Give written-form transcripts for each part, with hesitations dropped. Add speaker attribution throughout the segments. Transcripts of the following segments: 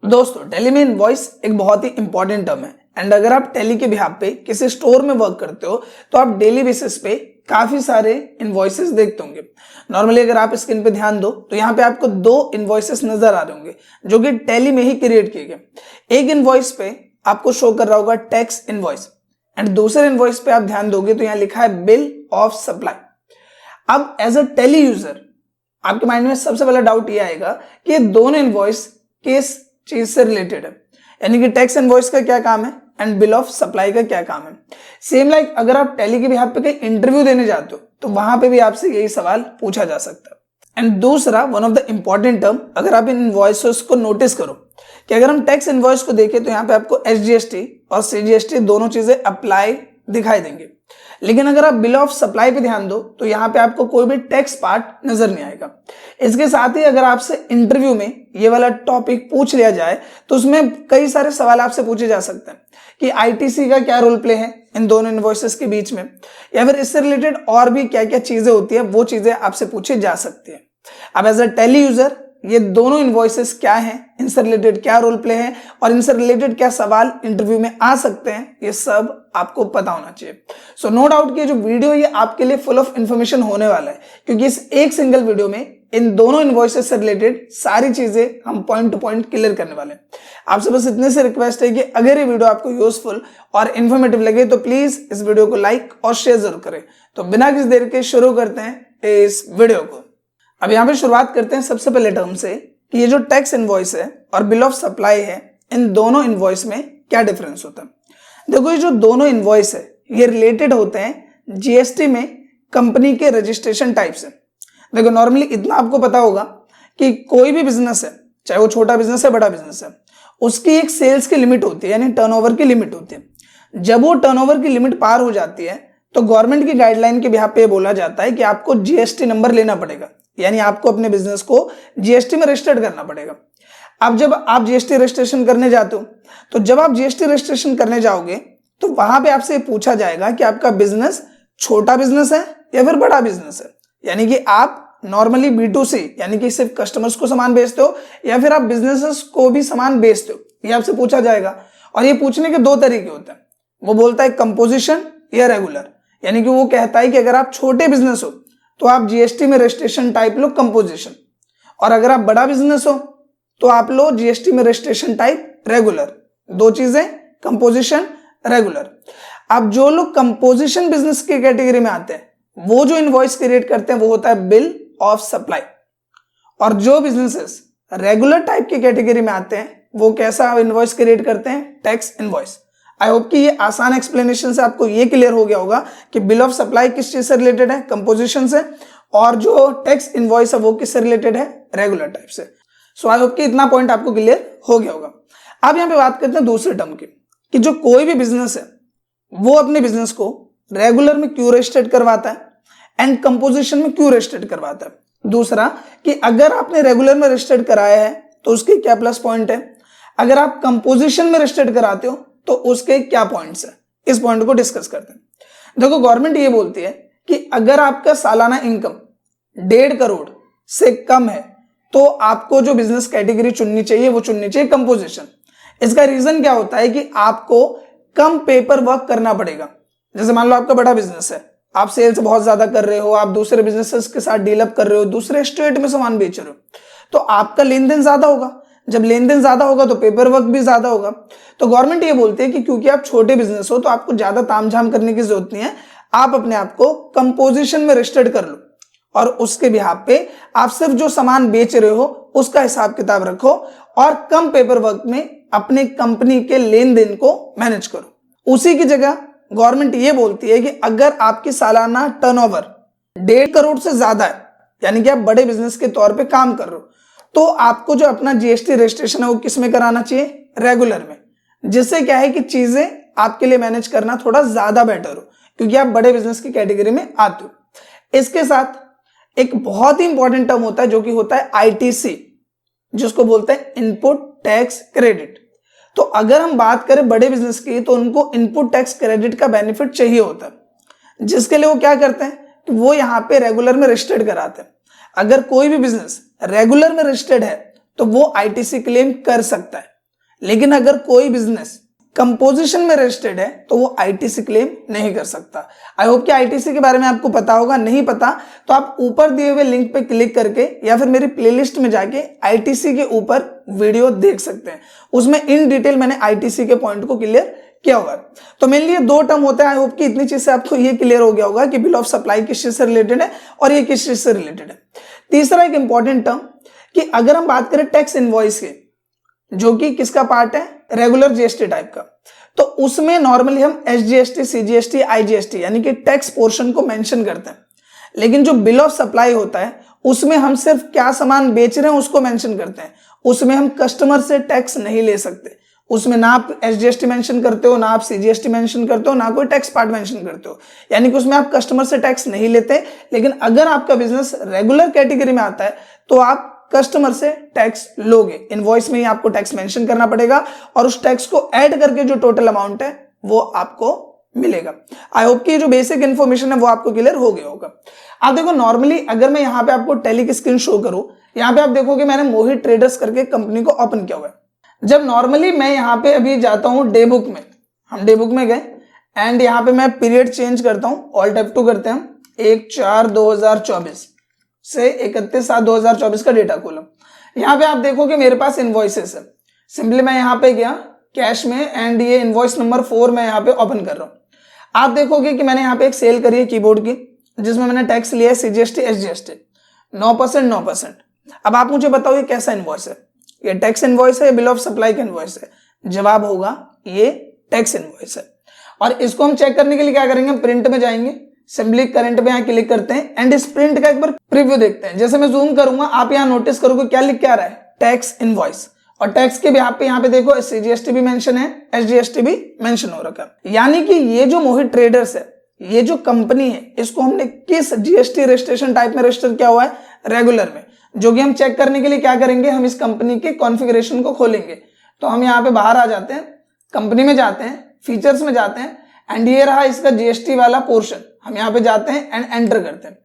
Speaker 1: दोस्तों टैली में इनवॉइस एक बहुत ही इंपॉर्टेंट टर्म है एंड अगर आप टैली के बिहाफ पे किसी स्टोर में वर्क करते हो तो आप डेली बेसिस पे काफी सारे इनवॉइसेस देखते होंगे। नॉर्मली अगर आप स्क्रीन पे ध्यान दो तो यहाँ पे आपको दो इनवॉइसेस नजर आ रहे होंगे जो कि टैली में ही क्रिएट किए गए। एक इनवॉइस पे आपको शो कर रहा होगा टैक्स इनवॉइस एंड दूसरे इनवॉइस पे आप ध्यान दोगे तो यहाँ लिखा है बिल ऑफ सप्लाई। अब एज अ टैली यूजर आपके माइंड में सबसे पहला डाउट ये आएगा कि ये दोनों इनवॉइस किस चीज से रिलेटेड है, यानी कि टैक्स इनवॉइस का क्या काम है एंड बिल ऑफ सप्लाई का क्या काम है। सेम लाइक अगर आप टैली के बिहाफ पे कहीं इंटरव्यू देने जाते हो तो वहां पे भी आपसे यही सवाल पूछा जा सकता है। एंड दूसरा one of the important term, अगर आप इन इनवॉइसेस को नोटिस करो कि अगर हम टैक्स इनवॉइस को देखें तो यहाँ पे आपको एसजीएसटी और सीजीएसटी दोनों चीजें अप्लाई दिखाई देंगे, लेकिन अगर आप बिल ऑफ सप्लाई पे ध्यान दो तो यहाँ पे आपको कोई भी टैक्स पार्ट नजर नहीं आएगा। इसके साथ ही अगर आपसे इंटरव्यू में ये वाला टॉपिक पूछ लिया जाए तो उसमें कई सारे सवाल आपसे पूछे जा सकते हैं कि आईटीसी का क्या रोल प्ले है इन दोनों इनवॉइसेस के बीच में, या फिर इससे रिलेटेड और भी क्या क्या चीजें होती है वो चीजें आपसे पूछी जा सकती है। अब एज अ टैली यूजर ये दोनों इनवॉइसेस क्या हैं, इनसे रिलेटेड क्या रोल प्ले है और इनसे रिलेटेड क्या सवाल इंटरव्यू में आ सकते हैं, ये सब आपको पता होना चाहिए। सो नो डाउट कि जो वीडियो ये आपके लिए फुल ऑफ इंफॉर्मेशन होने वाला है, क्योंकि इस एक सिंगल वीडियो में इन दोनों इनवॉइसेस से रिलेटेड सारी चीजें हम पॉइंट टू पॉइंट क्लियर करने वाले हैं। आपसे बस इतने से रिक्वेस्ट है कि अगर ये वीडियो आपको यूजफुल और इन्फॉर्मेटिव लगे तो प्लीज इस वीडियो को लाइक और शेयर जरूर करें। तो बिना किसी देर के शुरू करते हैं इस वीडियो को। अब यहाँ पे शुरुआत करते हैं सबसे पहले टर्म से कि ये जो टैक्स इनवॉइस है और बिल ऑफ सप्लाई है, इन दोनों इनवॉइस में क्या डिफरेंस होता है। देखो ये जो दोनों इनवॉइस है ये रिलेटेड होते हैं जीएसटी में कंपनी के रजिस्ट्रेशन टाइप से। देखो नॉर्मली इतना आपको पता होगा कि कोई भी बिजनेस है, चाहे वो छोटा बिजनेस है बड़ा बिजनेस है, उसकी एक सेल्स की लिमिट होती है, यानी टर्नओवर की लिमिट होती है। जब वो टर्नओवर की लिमिट पार हो जाती है तो गवर्नमेंट की गाइडलाइन के बिहाफ पे बोला जाता है कि आपको जीएसटी नंबर लेना पड़ेगा, यानी आपको अपने बिजनेस को जीएसटी में रजिस्टर्ड करना पड़ेगा। अब जब आप जीएसटी रजिस्ट्रेशन करने जाते हो तो जब आप जीएसटी रजिस्ट्रेशन करने जाओगे तो वहां पे आपसे पूछा जाएगा कि आपका बिजनेस छोटा बिजनेस है या फिर बड़ा बिजनेस है, यानी कि आप नॉर्मली B2C यानी कि सिर्फ कस्टमर्स को सामान बेचते हो या फिर आप बिजनेसेस को भी सामान बेचते हो, ये आपसे पूछा जाएगा। और ये पूछने के दो तरीके होते हैं, वो बोलता है कंपोजिशन या रेगुलर, यानी कि वो कहता है कि अगर आप छोटे बिजनेस हो तो आप जीएसटी में रजिस्ट्रेशन टाइप लो कंपोजिशन, और अगर आप बड़ा बिजनेस हो तो आप लो जीएसटी में रजिस्ट्रेशन टाइप रेगुलर। दो चीजें, कंपोजिशन रेगुलर। अब जो लोग कंपोजिशन बिजनेस के कैटेगरी में आते हैं वो जो इनवॉइस क्रिएट करते हैं वो होता है बिल ऑफ सप्लाई, और जो बिजनेसेस रेगुलर टाइप की कैटेगरी में आते हैं वो कैसा इनवॉइस क्रिएट करते हैं, टैक्स इनवॉइस। आई होप कि ये आसान एक्सप्लेनेशन से आपको ये क्लियर हो गया होगा कि बिल ऑफ सप्लाई किस चीज से रिलेटेड है, कंपोजिशन से, और जो टैक्स इनवॉइस है वो किससे रिलेटेड है, रेगुलर टाइप से। सो आई होप कि इतना पॉइंट आपको क्लियर हो गया होगा। अब यहाँ पे बात करते हैं दूसरे टर्म की कि जो कोई भी बिजनेस है वो अपने बिजनेस को रेगुलर में क्यों रजिस्टर्ड करवाता है एंड कंपोजिशन में क्यों रजिस्टर्ड करवाता है। दूसरा कि अगर आपने रेगुलर में रजिस्टर्ड कराया है तो उसके क्या प्लस पॉइंट है, अगर आप कंपोजिशन में रजिस्टर्ड कराते हो तो उसके क्या पॉइंट्स है, इस पॉइंट को डिस्कस करते हैं। देखो गवर्नमेंट ये बोलती है कि अगर आपका सालाना इनकम 1.5 करोड़ से कम है तो आपको जो बिजनेस कैटेगरी चुननी चाहिए वो चुननी चाहिए कंपोजिशन। इसका रीजन क्या होता है कि आपको कम पेपर वर्क करना पड़ेगा। जैसे मान लो आपका बड़ा बिजनेस है, आप सेल्स बहुत ज्यादा कर रहे हो, आप दूसरे बिजनेसेस के साथ डील अप कर रहे हो, दूसरे स्टेट में सामान बेच रहे हो, तो आपका लेन देन ज्यादा होगा। जब लेन देन ज्यादा होगा तो पेपर वर्क भी ज्यादा होगा। तो गवर्नमेंट ये बोलती है कि क्योंकि आप छोटे बिजनेस हो तो आपको ज्यादा तामझाम करने की जरूरत नहीं है, आप अपने आप को कंपोजिशन में रजिस्टर्ड कर लो और उसके बिहाफ पे आप सिर्फ जो सामान बेच रहे हो उसका हिसाब किताब रखो और कम पेपर वर्क में अपने कंपनी के लेन देन को मैनेज करो। उसी की जगह गवर्नमेंट ये बोलती है कि अगर आपकी सालाना टर्नओवर 1.5 करोड़ से ज्यादा है, यानी कि आप बड़े बिजनेस के तौर पे काम कर रहे हो, तो आपको जो अपना जीएसटी रजिस्ट्रेशन है वो किस में कराना चाहिए, रेगुलर में, जिससे क्या है कि चीजें आपके लिए मैनेज करना थोड़ा ज्यादा बेटर हो क्योंकि आप बड़े बिजनेस की कैटेगरी में आते हो। इसके साथ एक बहुत ही इंपॉर्टेंट टर्म होता है जो कि होता है आईटीसी, जिसको बोलते हैं इनपुट टैक्स क्रेडिट। तो अगर हम बात करें बड़े बिजनेस की तो उनको इनपुट टैक्स क्रेडिट का बेनिफिट चाहिए होता है, जिसके लिए वो क्या करते हैं कि वो यहाँ पे रेगुलर में रजिस्टर्ड कराते हैं। अगर कोई भी बिजनेस रेगुलर में रजिस्टर्ड है तो वो आईटीसी क्लेम कर सकता है। लेकिन अगर कोई बिजनेस कंपोजिशन में रजिस्टर्ड है तो वो आईटीसी क्लेम नहीं कर सकता। आई होप कि आईटीसी के बारे में आपको पता होगा, नहीं पता तो आप ऊपर दिए हुए लिंक पे क्लिक करके या फिर मेरी प्लेलिस्ट में जाके आईटीसी के ऊपर वीडियो देख सकते हैं। उसमें इन डिटेल मैंने आईटीसी के पॉइंट को क्लियर किया होगा। तो मेनली ये दो टर्म होता है। आई होप कि इतनी चीज से आपको ये क्लियर हो गया होगा कि बिल ऑफ सप्लाई किस चीज से रिलेटेड है और ये किस चीज से रिलेटेड है। तीसरा एक इंपॉर्टेंट टर्म कि अगर हम बात करें टैक्स इनवॉइस के, जो कि किसका पार्ट है, रेगुलर जीएसटी टाइप का, तो उसमें नॉर्मली हम एसजीएसटी, सीजीएसटी, आईजीएसटी यानी कि टैक्स पोर्शन को मेंशन करते हैं। लेकिन जो बिल ऑफ सप्लाई होता है उसमें हम सिर्फ क्या सामान बेच रहे हैं उसको मेंशन करते हैं। उसमें हम कस्टमर से टैक्स नहीं ले सकते। उसमें ना आप एसजीएसटी मेंशन करते हो, ना आप सीजीएसटी मेंशन करते हो, ना कोई टैक्स पार्ट मेंशन करते हो, यानी कि उसमें आप कस्टमर से टैक्स नहीं लेते। लेकिन अगर आपका बिजनेस रेगुलर कैटेगरी में आता है तो आप कस्टमर से टैक्स लोगे। इनवॉइस में ही आपको टैक्स मेंशन करना पड़ेगा और उस टैक्स को ऐड करके जो टोटल अमाउंट है वो आपको मिलेगा। आई होप कि जो बेसिक इंफॉर्मेशन है वो आपको क्लियर हो गया होगा। आप देखो नॉर्मली अगर मैं यहाँ पे आपको टैली की स्क्रीन शो करूं, यहाँ पे आप देखोगे मैंने मोहित ट्रेडर्स करके कंपनी को ओपन किया हुआ है। जब नॉर्मली मैं यहाँ पे अभी जाता हूँ डे बुक में, हम डे बुक में गए एंड यहाँ पे मैं पीरियड चेंज करता हूँ, ऑल्ट F2 करते हैं, 1/4/2024 से 31/7/2024 का डेटा खोलम। यहाँ पे आप देखोगे मेरे पास इनवॉइसेस है। सिंपली मैं यहाँ पे गया कैश में एंड ये इनवॉइस नंबर 4 मैं यहाँ पे ओपन कर रहा हूँ। आप देखोगे कि मैंने यहाँ पे एक सेल करी है कीबोर्ड की, जिसमें मैंने टैक्स लिया है सीजीएसटी, एसजीएसटी 9%। अब आप मुझे बताओ ये कैसा इनवॉइस है, ये टैक्स इनवॉइस है, बिल ऑफ सप्लाई का इनवॉइस है? जवाब होगा ये टैक्स इनवॉइस है। और इसको हम चेक करने के लिए क्या करेंगे, प्रिंट में जाएंगे, सिंपली करंट में यहाँ क्लिक करते हैं एंड इस प्रिंट का एक बार प्रीव्यू देखते हैं। जैसे मैं जूम करूंगा आप यहाँ नोटिस करोगे क्या लिख के आ रहा है, टैक्स इनवॉइस। और टैक्स के बिहाफ पे यहाँ पे देखो सीजीएसटी भी मेंशन है, एसजीएसटी भी मेंशन हो रखा है। यानी कि ये जो मोहित ट्रेडर्स है, ये जो कंपनी है, इसको हमने किस जीएसटी रजिस्ट्रेशन टाइप में रजिस्टर किया हुआ है, रेगुलर में। जो कि हम चेक करने के लिए क्या करेंगे, हम इस कंपनी के कॉन्फ़िगरेशन को खोलेंगे। तो हम यहाँ पे बाहर आ जाते हैं, कंपनी में जाते हैं, फीचर्स में जाते हैं एंड ये रहा इसका जीएसटी वाला पोर्शन। हम यहाँ पे जाते हैं एंड एंटर करते हैं।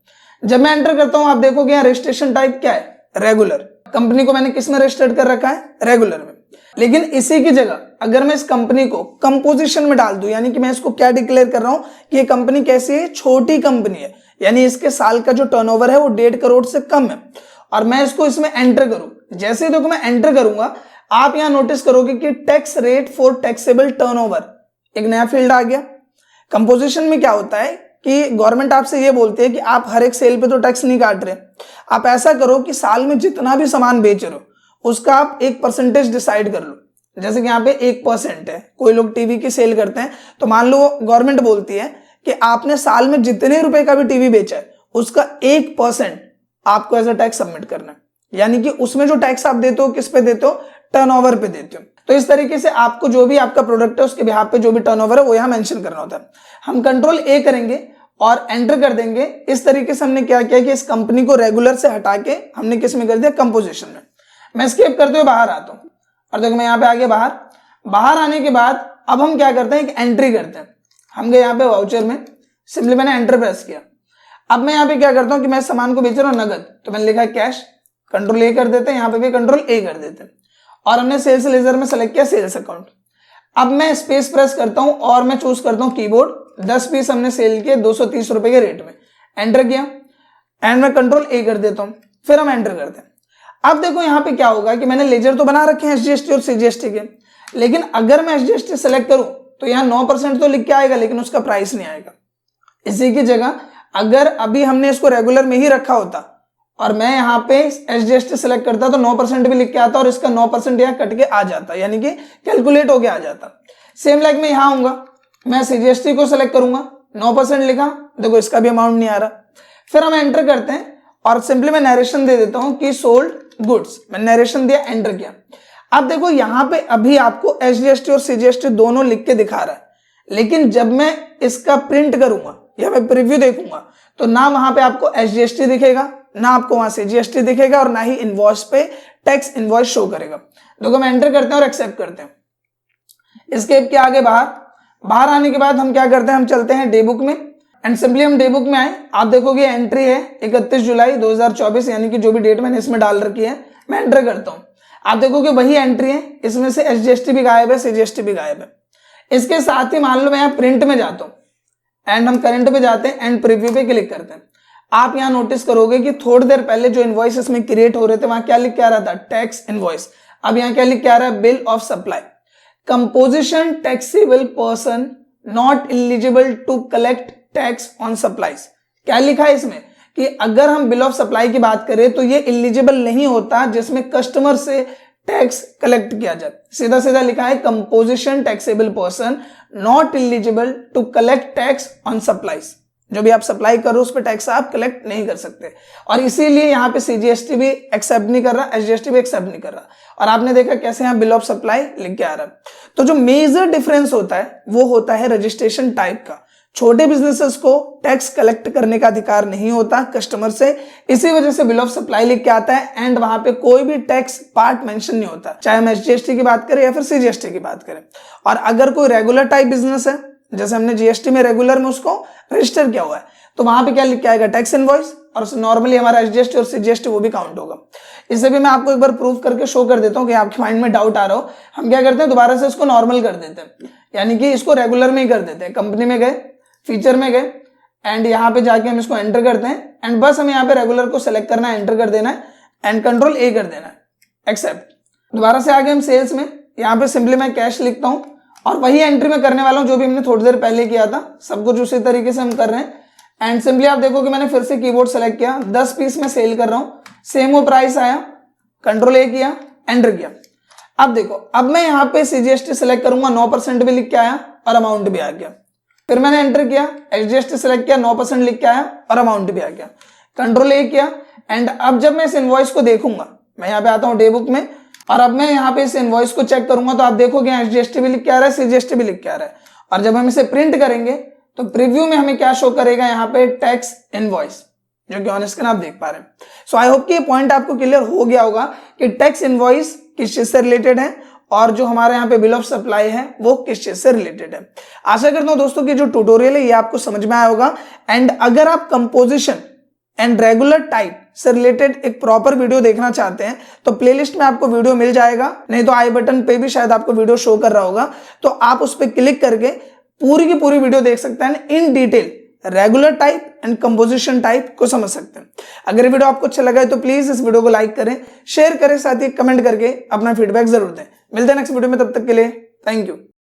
Speaker 1: जब मैं एंटर करता हूं आप देखोगे यहाँ रजिस्ट्रेशन टाइप क्या है, रेगुलर। कंपनी को मैंने किस में रजिस्टर्ड कर रखा है, रेगुलर में। लेकिन इसी की जगह अगर मैं इस कंपनी को कंपोजिशन में डाल दूं, यानी कि मैं इसको क्या डिक्लेयर कर रहा हूं कि ये कंपनी कैसी है, छोटी कंपनी है, यानी इसके साल का जो टर्नओवर है वो 1.5 करोड़ से कम है, और मैं इसको इसमें एंटर करूं। जैसे ही देखो मैं एंटर करूंगा आप यहां नोटिस करोगे कि tax rate for taxable turnover एक नया फील्ड आ गया। कंपोजिशन में क्या होता है कि गवर्नमेंट आपसे ये बोलती है कि आप हर एक सेल पे तो टैक्स नहीं काट रहे, आप ऐसा करो कि साल में जितना भी सामान बेच रहे हो उसका आप एक परसेंटेज डिसाइड कर लो। जैसे कि यहाँ पे 1% है, कोई लोग टीवी की सेल करते हैं, तो मान लो गवर्नमेंट बोलती है कि आपने साल में जितने रुपए का भी टीवी बेचा है उसका 1% आपको एज अ टैक्स सबमिट करना है। यानी कि उसमें जो टैक्स आप देते हो किस पे देते हो, टर्नओवर पे देते हो। तो इस तरीके से आपको जो भी आपका प्रोडक्ट है उसके बिहाफ पे जो भी टर्नओवर है वो यहाँ मेंशन करना होता है। हम कंट्रोल ए करेंगे और एंटर कर देंगे। इस तरीके से हमने क्या किया कि इस कंपनी को रेगुलर से हटा के हमने किस में कर दिया, कंपोजिशन में। मैं स्किप करते हुए बाहर आता हूँ और देखो मैं यहाँ पे आ गया बाहर। बाहर आने के बाद अब हम क्या करते हैं, एक एंट्री करते हैं। हम गए यहाँ पे वाउचर में, सिंपली मैंने एंटर प्रेस किया। अब मैं यहाँ पे क्या करता हूँ कि मैं सामान को बेच रहा हूँ नगद, तो मैंने लिखा कैश, कंट्रोल ए कर देते हैं, यहाँ पे भी कंट्रोल ए कर देते हैं और हमने सेल्स लेजर में सेलेक्ट किया सेल्स अकाउंट। अब मैं स्पेस प्रेस करता हूं और मैं चूज करता हूं कीबोर्ड। 10 पीस हमने सेल किए 230 रुपए के रेट में, एंटर किया एंड मैं कंट्रोल ए कर देता हूं, फिर हम एंटर करते हैं। अब देखो यहां पे क्या होगा कि मैंने लेजर तो बना रखे हैं एसजीएसटी और सीजीएसटी के, लेकिन अगर मैं एसजीएसटी सेलेक्ट करूं तो यहाँ 9% तो लिख के आएगा लेकिन उसका प्राइस नहीं आएगा। इसी की जगह अगर अभी हमने इसको रेगुलर में ही रखा होता और मैं यहाँ पे एसजीएसटी सेलेक्ट करता तो 9% भी लिख के आता और इसका 9% यहाँ कट के आ जाता, यानी कि कैलकुलेट होके आ जाता। सेम लाइक मैं यहाँ आऊंगा, मैं सीजीएसटी को सेलेक्ट करूंगा, 9% लिखा, देखो इसका भी अमाउंट नहीं आ रहा। फिर हम एंटर करते हैं और सिंपली मैं नरेशन दे देता हूं कि सोल्ड गुड्स, मैं नरेशन दिया, एंटर किया। अब देखो यहाँ पे अभी आपको एसजीएसटी और सीजीएसटी दोनों लिख के दिखा रहा है, लेकिन जब मैं इसका प्रिंट करूंगा या मैं प्रीव्यू देखूंगा तो ना वहां पे आपको एसजीएसटी दिखेगा, ना आपको वहां से जीएसटी दिखेगा और ना ही इनवॉइस पे टैक्स इनवॉइस शो करेगा। देखो हम एंटर करते हैं और एक्सेप्ट करते हैं। इसके के आगे बाहर आने के बाद हम क्या करते हैं, हम चलते हैं डे बुक में एंड सिंपली हम डे बुक में आए। आप देखोगे एंट्री है 31 जुलाई 2024, यानी कि जो भी डेट मैंने इसमें डाल रखी है, मैं एंटर करता हूं। आप देखोगे वही एंट्री है, इसमें से एसजीएसटी भी गायब है, सीजीएसटी भी गायब है। इसके साथ ही मान लो मैं यहाँ प्रिंट में जाता हूँ एंड हम करंट पे जाते हैं एंड प्रीव्यू पे क्लिक करते हैं। आप यहाँ नोटिस करोगे कि थोड़ी देर पहले जो इनवॉइस इसमें क्रिएट हो रहे थे वहां क्या लिख के आ रहा था, टैक्स इनवॉइस। अब यहाँ क्या लिख के आ रहा है, bill of supply, composition taxable person not eligible to collect tax on supplies. क्या लिखा है इसमें कि अगर हम बिल ऑफ सप्लाई की बात करें तो ये एलिजिबल नहीं होता जिसमें कस्टमर से टैक्स कलेक्ट किया जाए। सीधा सीधा लिखा है composition taxable person not eligible to collect tax on supplies. जो भी आप सप्लाई करो उस पर टैक्स आप कलेक्ट नहीं कर सकते, और इसीलिए यहाँ पे सीजीएसटी भी एक्सेप्ट नहीं कर रहा, एसजीएसटी भी एक्सेप्ट नहीं कर रहा। और आपने देखा कैसे यहाँ बिल ऑफ सप्लाई लिख के आ रहा है। तो जो मेजर डिफरेंस होता है वो होता है रजिस्ट्रेशन टाइप का। छोटे बिजनेसेस को टैक्स कलेक्ट करने का अधिकार नहीं होता कस्टमर से, इसी वजह से बिल ऑफ सप्लाई लिख के आता है एंड वहां पे कोई भी टैक्स पार्ट मेंशन नहीं होता, चाहे हम एसजीएसटी की बात करें या फिर सीजीएसटी की बात करें। और अगर कोई रेगुलर टाइप बिजनेस है, जैसे हमने जीएसटी में रेगुलर में उसको रजिस्टर किया हुआ है, तो वहां पे क्या लिख के आएगा, टैक्स इनवॉइस, और नॉर्मली हमारा एसजीएसटी और सीजीएसटी वो भी काउंट होगा। इसे भी मैं आपको एक बार प्रूव करके शो कर देता हूं कि आपके माइंड में डाउट आ रहा हो। हम क्या करते हैं, दोबारा से इसको नॉर्मल कर देते हैं, यानी कि इसको रेगुलर में ही कर देते हैं। कंपनी में गए, फीचर में गए एंड यहाँ पे जाके हम इसको एंटर करते हैं एंड बस हमें यहाँ पे रेगुलर को सिलेक्ट करना है, एंटर कर देना है एंड कंट्रोल ए कर देना है, एक्सेप्ट। दोबारा से आगे हम सेल्स में, यहाँ पे सिंपली मैं कैश लिखता हूँ और वही एंट्री में करने वाला हूँ जो भी हमने थोड़ी देर पहले किया था, सब कुछ उसी तरीके से हम कर रहे हैं। एंड सिंपली आप देखो कि मैंने फिर से कीबोर्ड सेलेक्ट किया, 10 पीस में सेल कर रहा हूँ, सेम वो प्राइस आया, कंट्रोल ए किया, एंटर किया। अब देखो, अब मैं यहाँ पे सीजीएसटी सेलेक्ट करूंगा, 9% भी लिख के आया और अमाउंट भी आ गया। फिर मैंने एंटर किया, एसजीएसटी सेलेक्ट किया, 9% लिख के आया और अमाउंट भी आ गया, कंट्रोल ए किया। एंड अब जब मैं इस इनवॉइस को देखूंगा, मैं यहाँ पे आता हूँ डे बुक में, और अब मैं यहाँ पे इस इनवॉइस को चेक करूंगा तो आप देखोगे एसजीएसटी भी लिख के आ रहा है, सीजीएसटी भी लिख के आ रहा है। और जब हम इसे प्रिंट करेंगे तो प्रीव्यू में हमें क्या शो करेगा, यहाँ पे टैक्स इनवॉइस, जो कि ऑन स्क्रीन आप देख पा रहे हैं। सो आई होप कि ये पॉइंट आपको क्लियर हो गया होगा कि टैक्स इनवॉइस किस चीज से रिलेटेड है और जो हमारे यहाँ पे बिल ऑफ सप्लाई है वो किस चीज से रिलेटेड है। आशा करता हूं दोस्तों कि जो ट्यूटोरियल है ये आपको समझ में आया होगा। एंड अगर आप कंपोजिशन एंड रेगुलर टाइप से रिलेटेड एक प्रॉपर वीडियो देखना चाहते हैं तो प्लेलिस्ट में आपको वीडियो मिल जाएगा, नहीं तो आई बटन पे भी शायद आपको वीडियो शो कर रहा होगा, तो आप उस पर क्लिक करके पूरी की पूरी वीडियो देख सकते हैं, in detail regular type and composition type को समझ सकते हैं। अगर ये वीडियो आपको अच्छा लगा है तो प्लीज इस वीडियो को लाइक करें, शेयर करें, साथ ही कमेंट करके अपना फीडबैक जरूर दें। मिलते हैं नेक्स्ट वीडियो में, तब तक के लिए थैंक यू।